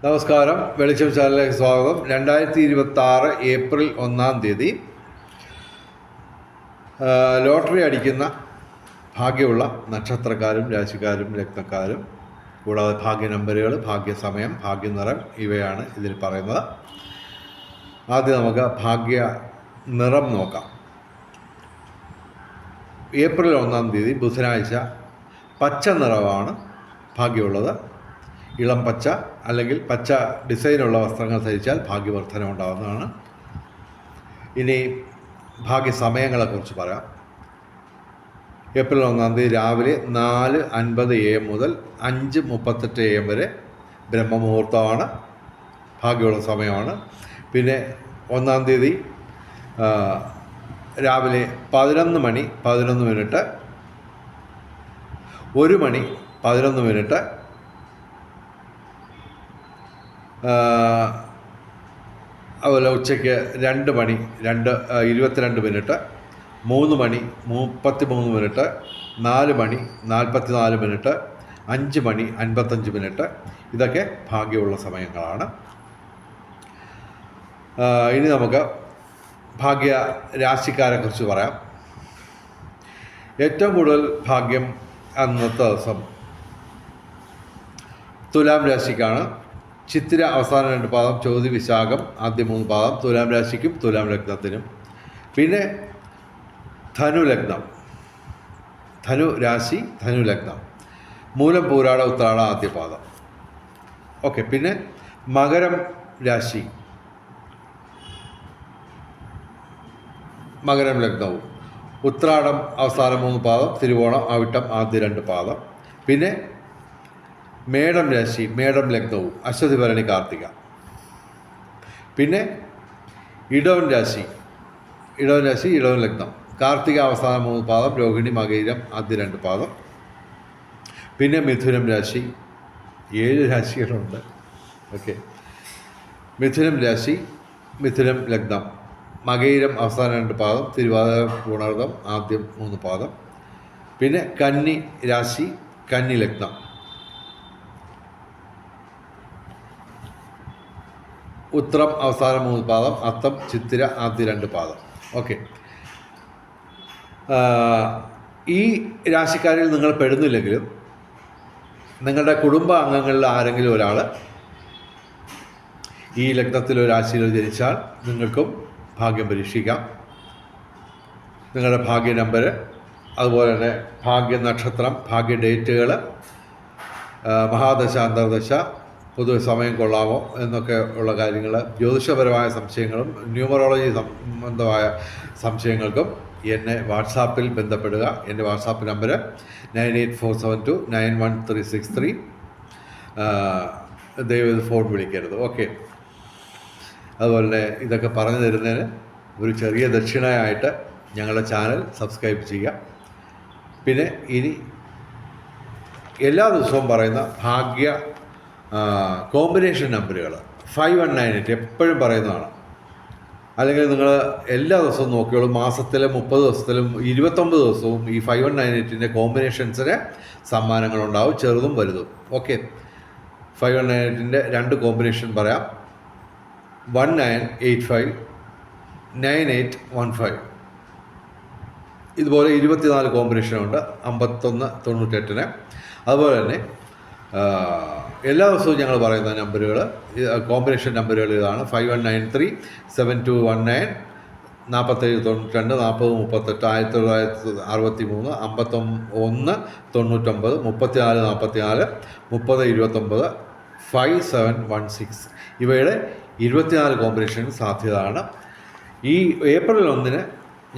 നമസ്കാരം, വെളിച്ചം ചാനലിലേക്ക് സ്വാഗതം. 2026 ഏപ്രിൽ 1-ാം തീയതി ലോട്ടറി അടിക്കുന്ന ഭാഗ്യമുള്ള നക്ഷത്രക്കാരും രാശിക്കാരും ലഗ്നക്കാരും കൂടാതെ ഭാഗ്യ നമ്പറുകൾ, ഭാഗ്യസമയം, ഭാഗ്യനിറം ഇവയാണ് ഇതിൽ പറയുന്നത്. ആദ്യം നമുക്ക് ഭാഗ്യ നിറം നോക്കാം. ഏപ്രിൽ 1-ാം തീയതി ബുധനാഴ്ച പച്ച നിറമാണ് ഭാഗ്യമുള്ളത്. ഇളം പച്ച അല്ലെങ്കിൽ പച്ച ഡിസൈനുള്ള വസ്ത്രങ്ങൾ ധരിച്ചാൽ ഭാഗ്യവർദ്ധന ഉണ്ടാകുന്നതാണ്. ഇനി ഭാഗ്യസമയങ്ങളെക്കുറിച്ച് പറയാം. ഏപ്രിൽ 1-ാം തീയതി രാവിലെ 4:50 AM മുതൽ 5:38 AM വരെ ബ്രഹ്മമുഹൂർത്തമാണ്, ഭാഗ്യമുള്ള സമയമാണ്. പിന്നെ 1-ാം തീയതി രാവിലെ 11 മണി 11 മിനിറ്റ്, 1 മണി 11 മിനിറ്റ്, അതുപോലെ ഉച്ചയ്ക്ക് 2 മണി 22 മിനിറ്റ്, 3 മണി 33 മിനിറ്റ്, 4 മണി 44 മിനിറ്റ്, 5 മണി 55 മിനിറ്റ്. ഇതൊക്കെ ഭാഗ്യമുള്ള സമയങ്ങളാണ്. ഇനി നമുക്ക് ഭാഗ്യ രാശിക്കാരെക്കുറിച്ച് പറയാം. ഏറ്റവും കൂടുതൽ ഭാഗ്യം അന്നത്തെ ദിവസം തുലാം രാശിക്കാണ്. ചിത്തിര അവസാന 2 പാദം, ചോതി വിശാഖം ആദ്യ 3 പാദം തുലാം രാശിക്കും തുലാം ലഗ്നത്തിനും. പിന്നെ ധനു ലഗ്നം, ധനു രാശി, ധനു ലഗ്നം, മൂലം പൂരാട ഉത്രാട ആദ്യ പാദം. ഓക്കെ. പിന്നെ മകരം രാശി, മകരം ലഗ്നവും, ഉത്രാടം അവസാന 3 പാദം, തിരുവോണം അവിട്ടം ആദ്യ 2 പാദം. പിന്നെ മേടം രാശി, മേടം ലഗ്നവും, അശ്വതി ഭരണി കാർത്തിക. പിന്നെ ഇടവൻ രാശി, ഇടവൻ രാശി, ഇടവൻ ലഗ്നം, കാർത്തിക അവസാന 3 പാദം, രോഹിണി മകയിരം ആദ്യ 2 പാദം. പിന്നെ മിഥുനം രാശി, 7 രാശികളുണ്ട്. ഓക്കെ. മിഥുനം രാശി, മിഥുനം ലഗ്നം, മകയിരം അവസാന 2 പാദം, തിരുവാതിര പൂണർതം ആദ്യം 3 പാദം. പിന്നെ കന്നി രാശി, കന്നി ലഗ്നം, ഉത്രം അവസാന 3 പാദം, അത്തം ചിത്തിര ആദ്യ 2 പാദം. ഓക്കെ. ഈ രാശിക്കാരിൽ നിങ്ങൾ പെടുന്നില്ലെങ്കിലും നിങ്ങളുടെ കുടുംബ അംഗങ്ങളിൽ ആരെങ്കിലും ഒരാൾ ഈ ലഗ്നത്തിലോ രാശിയിലോ ജനിച്ചാൽ നിങ്ങൾക്കും ഭാഗ്യം പരീക്ഷിക്കാം. നിങ്ങളുടെ ഭാഗ്യ നമ്പർ, അതുപോലെ തന്നെ ഭാഗ്യ നക്ഷത്രം, ഭാഗ്യ ഡേറ്റുകൾ, മഹാദശ അന്തർദശ, പൊതുവെ സമയം കൊള്ളാമോ എന്നൊക്കെ ഉള്ള കാര്യങ്ങൾ, ജ്യോതിഷപരമായ സംശയങ്ങളും ന്യൂമറോളജി സംബന്ധമായ സംശയങ്ങൾക്കും എന്നെ വാട്സാപ്പിൽ ബന്ധപ്പെടുക. എൻ്റെ വാട്സാപ്പ് നമ്പർ 9847291363. ദയവ് ഫോൺ വിളിക്കരുത്. ഓക്കെ. അതുപോലെ തന്നെ ഇതൊക്കെ പറഞ്ഞു തരുന്നതിന് ഒരു ചെറിയ ദക്ഷിണയായിട്ട് ഞങ്ങളുടെ ചാനൽ സബ്സ്ക്രൈബ് ചെയ്യുക. പിന്നെ ഇനി എല്ലാ ദിവസവും പറയുന്ന ഭാഗ്യ കോമ്പിനേഷൻ നമ്പറുകൾ 5198 എപ്പോഴും പറയുന്നതാണ്. അല്ലെങ്കിൽ നിങ്ങൾ എല്ലാ ദിവസവും നോക്കിയോളൂ. മാസത്തിലും 30 ദിവസത്തിലും 29 ദിവസവും ഈ 5198ൻ്റെ കോമ്പിനേഷൻസിന് സമ്മാനങ്ങളുണ്ടാവും, ചെറുതും വലുതും. ഓക്കെ. 5198ൻ്റെ 2 കോമ്പിനേഷൻ പറയാം. 1985 9815. ഇതുപോലെ 24 കോമ്പിനേഷനുണ്ട് 5198-ന്. അതുപോലെ തന്നെ എല്ലാ ദിവസവും ഞങ്ങൾ പറയുന്ന നമ്പറുകൾ, കോമ്പിനേഷൻ നമ്പറുകൾ ഇതാണ്: 5193 7219 4792 4038 1963 5199 3444 3029 5716. ഇവയുടെ 24 കോമ്പിനേഷൻ സാധ്യതയാണ്. ഈ ഏപ്രിൽ 1-ന്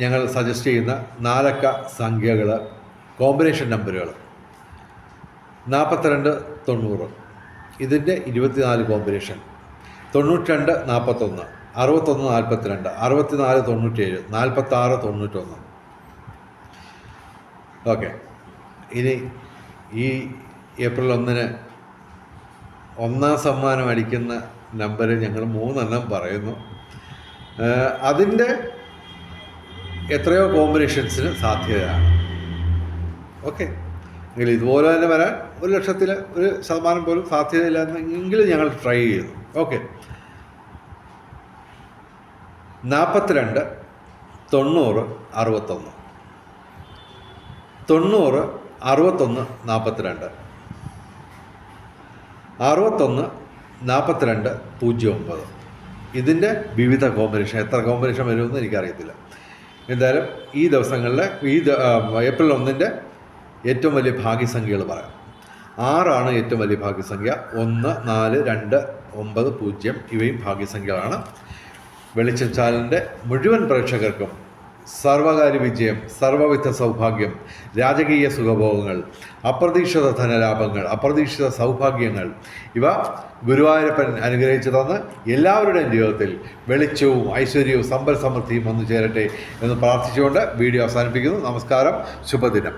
ഞങ്ങൾ സജസ്റ്റ് ചെയ്യുന്ന 4 അക്ക സംഖ്യകൾ, കോമ്പിനേഷൻ നമ്പറുകൾ 4290, ഇതിൻ്റെ 24 കോമ്പിനേഷൻ 92 41 61 42 64 97 46 91. ഓക്കെ. ഇനി ഈ ഏപ്രിൽ 1-ന് 1-ാം സമ്മാനം അടിക്കുന്ന നമ്പർ ഞങ്ങൾ 3 പറയുന്നു. അതിൻ്റെ എത്രയോ കോമ്പിനേഷൻസിന് സാധ്യതയാണ്. ഓക്കെ. എങ്കിൽ ഇതുപോലെ തന്നെ വരാൻ 1,00,000-ൽ 1% പോലും സാധ്യതയില്ല എങ്കിലും ഞങ്ങൾ ട്രൈ ചെയ്തു. ഓക്കെ, 42 90 61 90 61 42 61 42 09. ഇതിൻ്റെ വിവിധ കോമ്പിനേഷൻ, എത്ര കോമ്പിനേഷൻ വരുമെന്ന് എനിക്കറിയത്തില്ല. എന്തായാലും ഈ ദിവസങ്ങളിൽ ഏപ്രിൽ 1 ഏറ്റവും വലിയ ഭാഗ്യസംഖ്യകൾ പറയാം. 6 ഏറ്റവും വലിയ ഭാഗ്യസംഖ്യ. 1 4 2 9 0 ഇവയും ഭാഗ്യസംഖ്യകളാണ്. വെളിച്ചം ചാനലിൻ്റെ മുഴുവൻ പ്രേക്ഷകർക്കും സർവകാര്യ വിജയം, സർവവിധ സൗഭാഗ്യം, രാജകീയ സുഖഭോഗങ്ങൾ, അപ്രതീക്ഷിത ധനലാഭങ്ങൾ, അപ്രതീക്ഷിത സൗഭാഗ്യങ്ങൾ ഇവ ഗുരുവായൂരപ്പൻ അനുഗ്രഹിച്ചു തന്ന് എല്ലാവരുടെയും ജീവിതത്തിൽ വെളിച്ചവും ഐശ്വര്യവും സമ്പൽ സമൃദ്ധിയും വന്നു ചേരട്ടെ എന്ന് പ്രാർത്ഥിച്ചുകൊണ്ട് വീഡിയോ അവസാനിപ്പിക്കുന്നു. നമസ്കാരം, ശുഭദിനം.